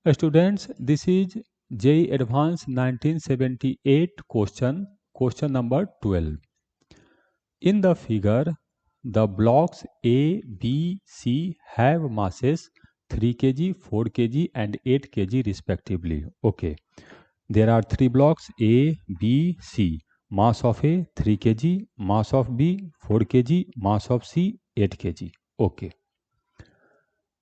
Students, this is JEE Advanced 1978 question number 12. In the figure, the blocks A, B, C have masses 3 kg, 4 kg and 8 kg respectively. Okay, there are three blocks A, B, C. Mass of A 3 kg, mass of B 4 kg, mass of C 8 kg. Okay.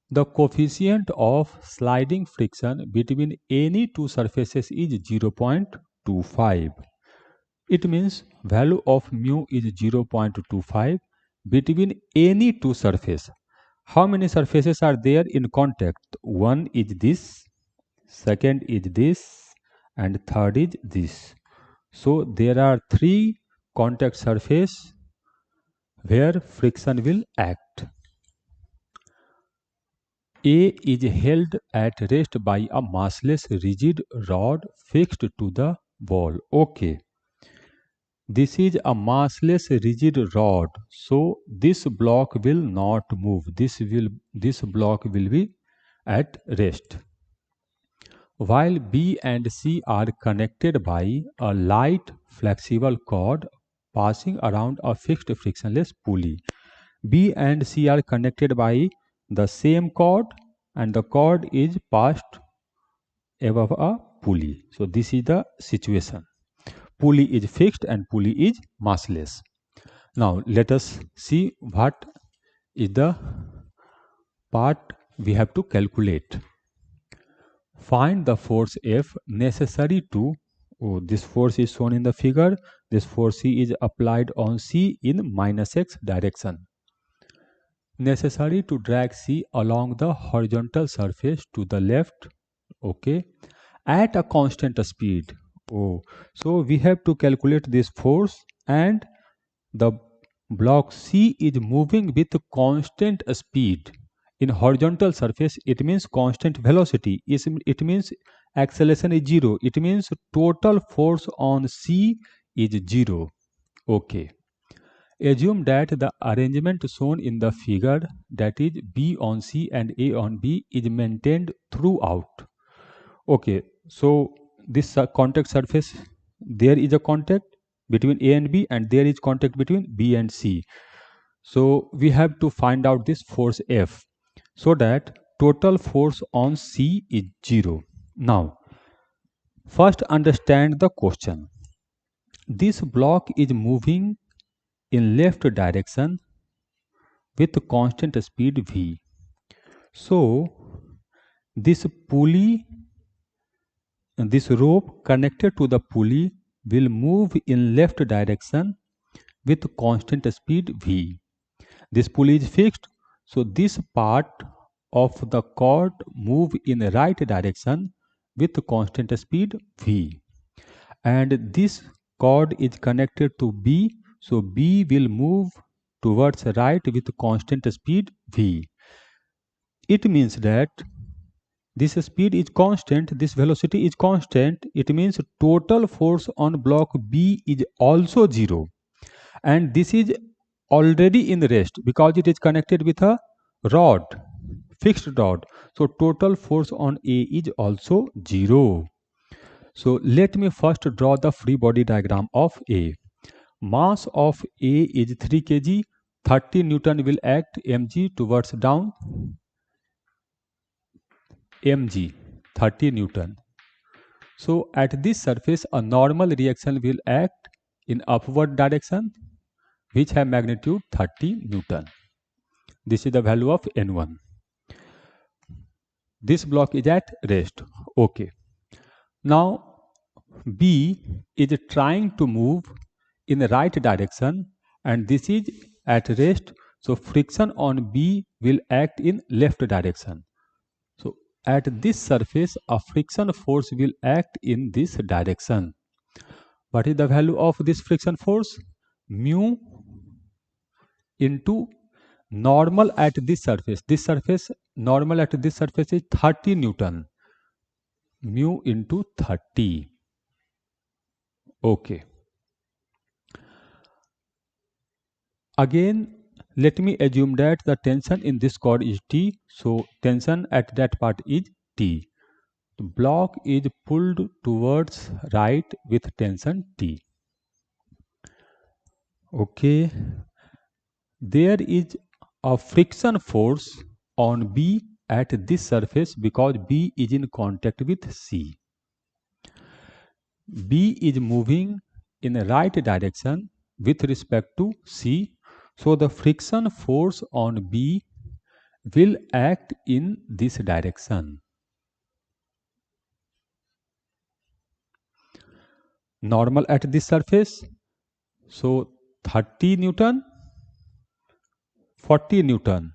The coefficient of sliding friction between any two surfaces is 0.25. It means value of mu is 0.25 between any two surfaces. How many surfaces are there in contact? One is this, second is this, and third is this. So there are three contact surfaces where friction will act. A is held at rest by a massless rigid rod fixed to the wall. Okay. This is a massless rigid rod. So this block will not move. This block will be at rest. While B and C are connected by a light flexible cord passing around a fixed frictionless pulley. B and C are connected by the same cord and the cord is passed above a pulley. So this is the situation. Pulley is fixed and pulley is massless. Now let us see what is the part we have to calculate. Find the force F necessary to, this force is shown in the figure, this force C is applied on C in -x direction. Necessary to drag C along the horizontal surface to the left, okay, at a constant speed. So we have to calculate this force, and the block C is moving with constant speed. In horizontal surface, it means constant velocity. It means acceleration is 0. It means total force on C is 0. Okay. Assume that the arrangement shown in the figure, that is B on C and A on B, is maintained throughout. Okay, so this contact surface, there is a contact between A and B, and there is contact between B and C. So we have to find out this force F, so that total force on C is 0. Now, first understand the question. This block is moving in left direction with constant speed V. So this pulley, this rope connected to the pulley will move in left direction with constant speed V. This pulley is fixed, so this part of the cord move in the right direction with constant speed V. And this cord is connected to B, so B will move towards right with constant speed V. It means that this speed is constant, this velocity is constant. It means total force on block B is also 0. And this is already in rest because it is connected with a rod, fixed rod. So total force on A is also 0. So let me first draw the free body diagram of A. Mass of A is 3 kg, 30 Newton will act mg towards down, mg 30 Newton. So at this surface a normal reaction will act in upward direction which have magnitude 30 Newton. This is the value of N1. This block is at rest. Okay. Now B is trying to move in the right direction and this is at rest. So friction on B will act in left direction. So at this surface a friction force will act in this direction. What is the value of this friction force? Mu into normal at this surface. This surface, normal at this surface is 30 Newton. Mu into 30. Okay. Again, let me assume that the tension in this cord is T. So tension at that part is T. The block is pulled towards right with tension T. Okay, there is a friction force on B at this surface because B is in contact with C. B is moving in the right direction with respect to C. So the friction force on B will act in this direction. Normal at this surface. So 30 Newton, 40 Newton,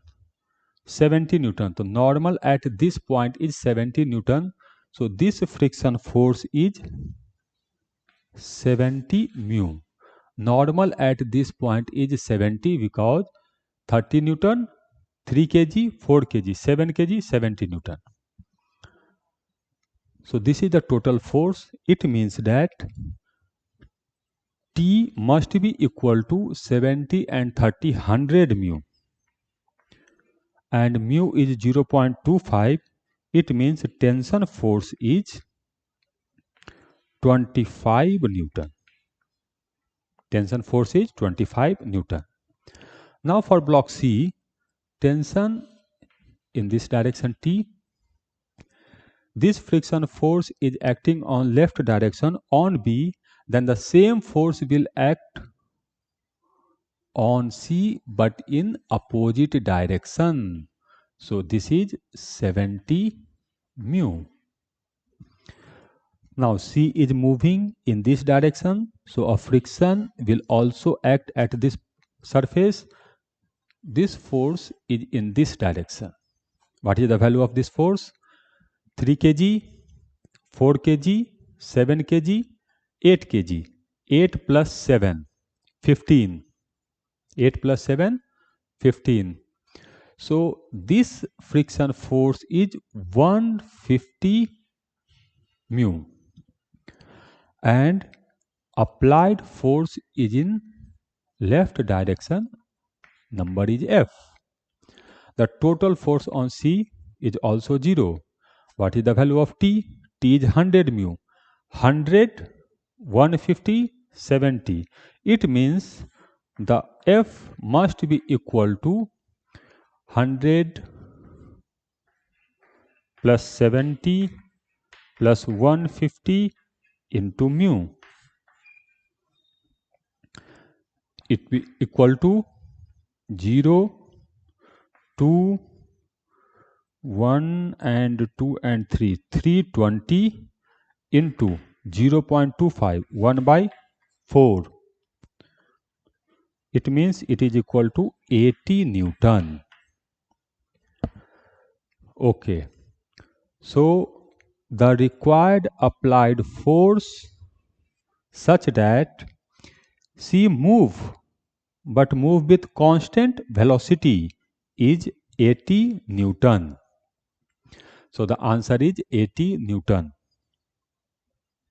70 Newton. So normal at this point is 70 Newton. So this friction force is 70 mu. Normal at this point is 70 because 30 Newton, 3 kg, 4 kg, 7 kg, 70 Newton. So this is the total force. It means that T must be equal to 70 and 30, 100 mu. And mu is 0.25. It means tension force is 25 Newton. Tension force is 25 Newton. Now for block C, tension in this direction T. This friction force is acting on left direction on B, then the same force will act on C but in opposite direction. So this is 70 mu. Now C is moving in this direction, so a friction will also act at this surface. This force is in this direction. What is the value of this force? 3 kg, 4 kg, 7 kg, 8 kg. 8 plus 7, 15. 8 plus 7, 15. So this friction force is 150 mu. And applied force is in left direction, number is F. The total force on C is also 0. What is the value of T? T is 100 mu. 100, 150, 70. It means the F must be equal to 100 plus 70 plus 150 into mu. It will be equal to 0, 2, 1 and 2 and 3. 320 into 0.25, 1 by 4. It means it is equal to 80 Newton. Okay. So the required applied force such that C move but move with constant velocity is 80 Newton. So the answer is 80 Newton.